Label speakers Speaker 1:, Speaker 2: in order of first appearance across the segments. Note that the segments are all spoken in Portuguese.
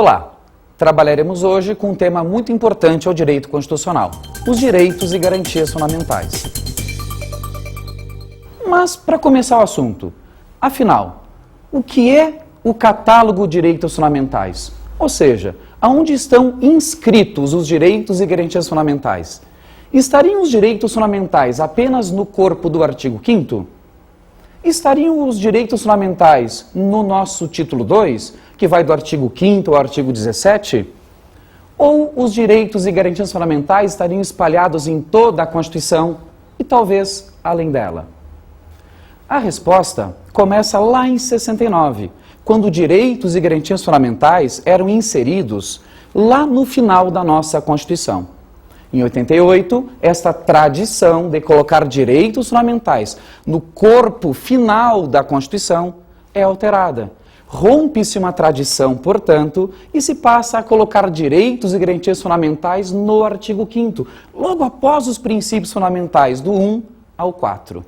Speaker 1: Olá! Trabalharemos hoje com um tema muito importante ao direito constitucional, os direitos e garantias fundamentais. Mas, para começar o assunto, afinal, o que é o catálogo de direitos fundamentais? Ou seja, aonde estão inscritos os direitos e garantias fundamentais? Estariam os direitos fundamentais apenas no corpo do artigo 5º? Estariam os direitos fundamentais no nosso título 2, que vai do artigo 5º ao artigo 17? Ou os direitos e garantias fundamentais estariam espalhados em toda a Constituição e talvez além dela? A resposta começa lá em 69, quando direitos e garantias fundamentais eram inseridos lá no final da nossa Constituição. Em 88, esta tradição de colocar direitos fundamentais no corpo final da Constituição é alterada. Rompe-se uma tradição, portanto, e se passa a colocar direitos e garantias fundamentais no artigo 5º, logo após os princípios fundamentais do 1 ao 4.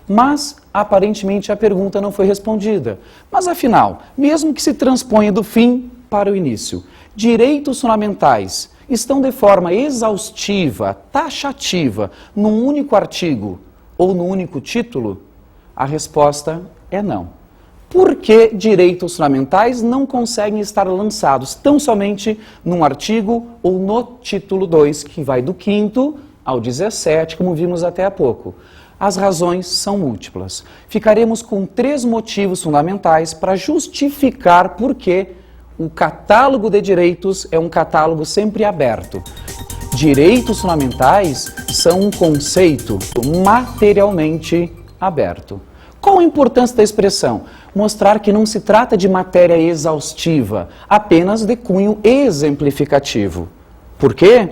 Speaker 1: Mas, aparentemente, a pergunta não foi respondida. Mas, afinal, mesmo que se transponha do fim para o início, direitos fundamentais estão de forma exaustiva, taxativa, num único artigo ou num único título? A resposta é não. Por que direitos fundamentais não conseguem estar lançados tão somente num artigo ou no título 2, que vai do 5º ao 17, como vimos até há pouco? As razões são múltiplas. Ficaremos com 3 motivos fundamentais para justificar por que o catálogo de direitos é um catálogo sempre aberto. Direitos fundamentais são um conceito materialmente aberto. Qual a importância da expressão? Mostrar que não se trata de matéria exaustiva, apenas de cunho exemplificativo. Por quê?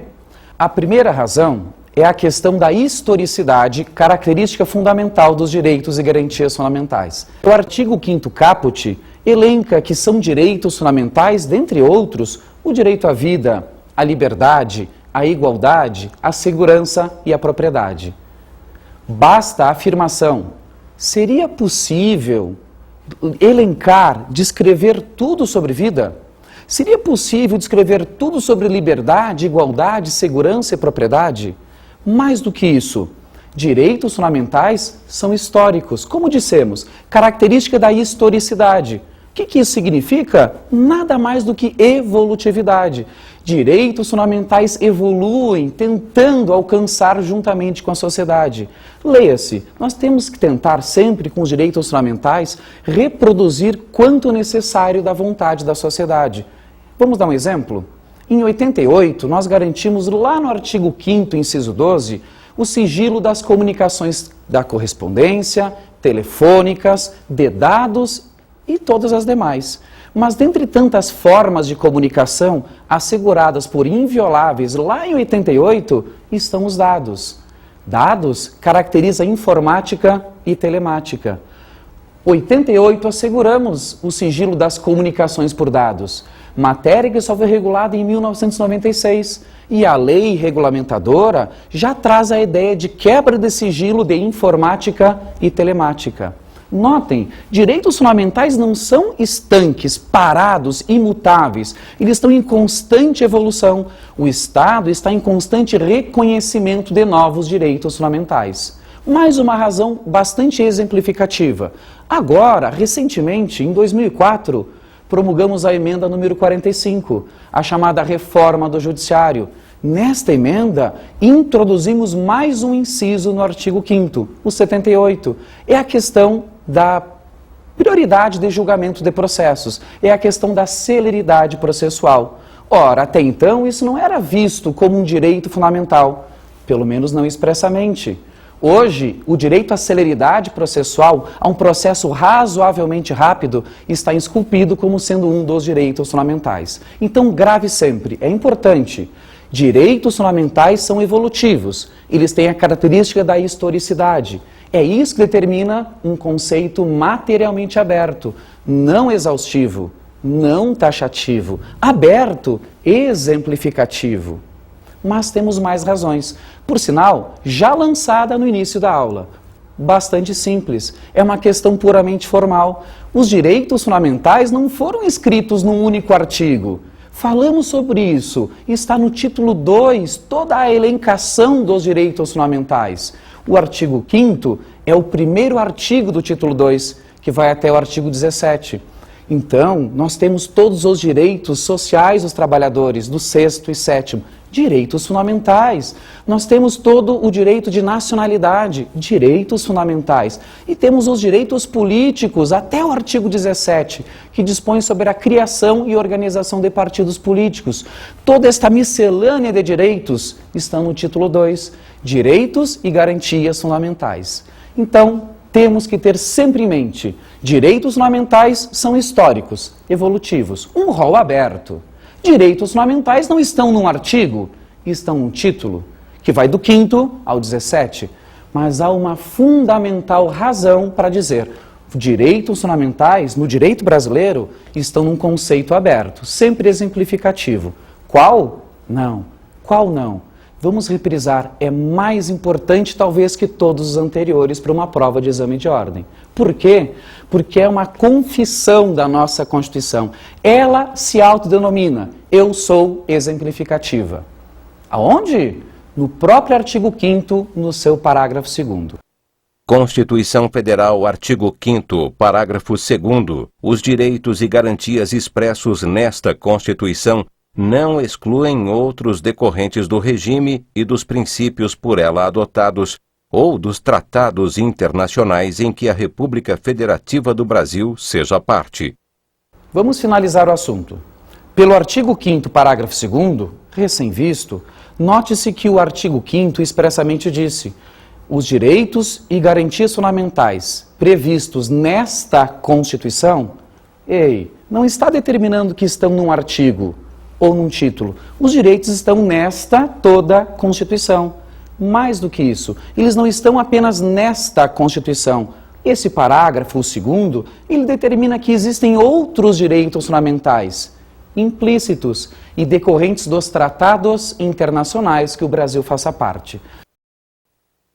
Speaker 1: A primeira razão é a questão da historicidade, característica fundamental dos direitos e garantias fundamentais. O artigo 5º caput elenca que são direitos fundamentais, dentre outros, o direito à vida, à liberdade, à igualdade, à segurança e à propriedade. Basta a afirmação: seria possível elencar, descrever tudo sobre vida? Seria possível descrever tudo sobre liberdade, igualdade, segurança e propriedade? Mais do que isso, direitos fundamentais são históricos, como dissemos, característica da historicidade. O que isso significa? Nada mais do que evolutividade. Direitos fundamentais evoluem, tentando alcançar juntamente com a sociedade. Leia-se, nós temos que tentar sempre, com os direitos fundamentais, reproduzir quanto necessário da vontade da sociedade. Vamos dar um exemplo? Em 88, nós garantimos lá no artigo 5º, inciso 12, o sigilo das comunicações da correspondência, telefônicas, de dados e todas as demais. Mas dentre tantas formas de comunicação asseguradas por invioláveis lá em 88, estão os dados. Dados caracteriza informática e telemática. 88 asseguramos o sigilo das comunicações por dados, matéria que só foi regulada em 1996, e a lei regulamentadora já traz a ideia de quebra de sigilo de informática e telemática. Notem, direitos fundamentais não são estanques, parados, imutáveis. Eles estão em constante evolução. O Estado está em constante reconhecimento de novos direitos fundamentais. Mais uma razão bastante exemplificativa. Agora, recentemente, em 2004, promulgamos a emenda número 45, a chamada reforma do Judiciário. Nesta emenda, introduzimos mais um inciso no artigo 5º, o 78. É a questão da prioridade de julgamento de processos, é a questão da celeridade processual. Ora, até então, isso não era visto como um direito fundamental, pelo menos não expressamente. Hoje, o direito à celeridade processual, a um processo razoavelmente rápido, está esculpido como sendo um dos direitos fundamentais. Então, grave sempre, é importante. Direitos fundamentais são evolutivos, eles têm a característica da historicidade. É isso que determina um conceito materialmente aberto, não exaustivo, não taxativo, aberto, exemplificativo. Mas temos mais razões. Por sinal, já lançada no início da aula. Bastante simples. É uma questão puramente formal. Os direitos fundamentais não foram escritos num único artigo. Falamos sobre isso. Está no título 2, toda a elencação dos direitos fundamentais. O artigo 5º é o primeiro artigo do título 2, que vai até o artigo 17. Então, nós temos todos os direitos sociais dos trabalhadores, do 6º e 7º, direitos fundamentais. Nós temos todo o direito de nacionalidade, direitos fundamentais. E temos os direitos políticos, até o artigo 17, que dispõe sobre a criação e organização de partidos políticos. Toda esta miscelânea de direitos está no título 2, direitos e garantias fundamentais. Então, temos que ter sempre em mente, direitos fundamentais são históricos, evolutivos, um rol aberto. Direitos fundamentais não estão num artigo, estão num título, que vai do 5º ao 17. Mas há uma fundamental razão para dizer, direitos fundamentais, no direito brasileiro, estão num conceito aberto, sempre exemplificativo. Qual? Não. Qual não? Vamos reprisar, é mais importante talvez que todos os anteriores para uma prova de exame de ordem. Por quê? Porque é uma confissão da nossa Constituição. Ela se autodenomina, eu sou exemplificativa. Aonde? No próprio artigo 5º, no seu parágrafo 2º.
Speaker 2: Constituição Federal, artigo 5º, parágrafo 2º. Os direitos e garantias expressos nesta Constituição não excluem outros decorrentes do regime e dos princípios por ela adotados ou dos tratados internacionais em que a República Federativa do Brasil seja parte.
Speaker 1: Vamos finalizar o assunto. Pelo artigo 5º, parágrafo 2º, recém-visto, note-se que o artigo 5º expressamente disse: os direitos e garantias fundamentais previstos nesta Constituição, não está determinando que estão num artigo ou num título. Os direitos estão nesta toda Constituição. Mais do que isso, eles não estão apenas nesta Constituição. Esse parágrafo, o 2º, ele determina que existem outros direitos fundamentais, implícitos e decorrentes dos tratados internacionais que o Brasil faça parte.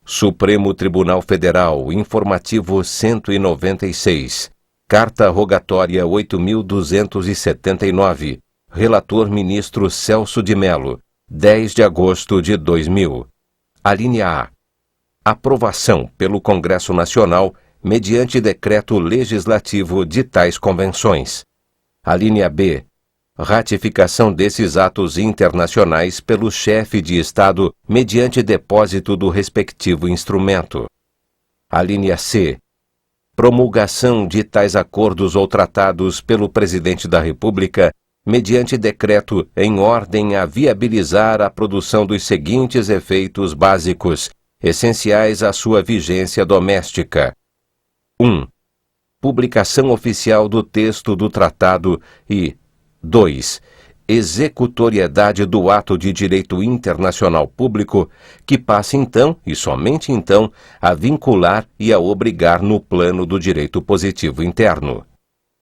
Speaker 2: Supremo Tribunal Federal, informativo 196, Carta Rogatória 8.279, Relator Ministro Celso de Mello, 10 de agosto de 2000. Alínea A. Aprovação pelo Congresso Nacional, mediante decreto legislativo de tais convenções. Alínea B. Ratificação desses atos internacionais pelo chefe de Estado, mediante depósito do respectivo instrumento. Alínea C. Promulgação de tais acordos ou tratados pelo Presidente da República, mediante decreto em ordem a viabilizar a produção dos seguintes efeitos básicos, essenciais à sua vigência doméstica. 1. Publicação oficial do texto do tratado e 2. Executoriedade do ato de direito internacional público, que passa então, e somente então, a vincular e a obrigar no plano do direito positivo interno.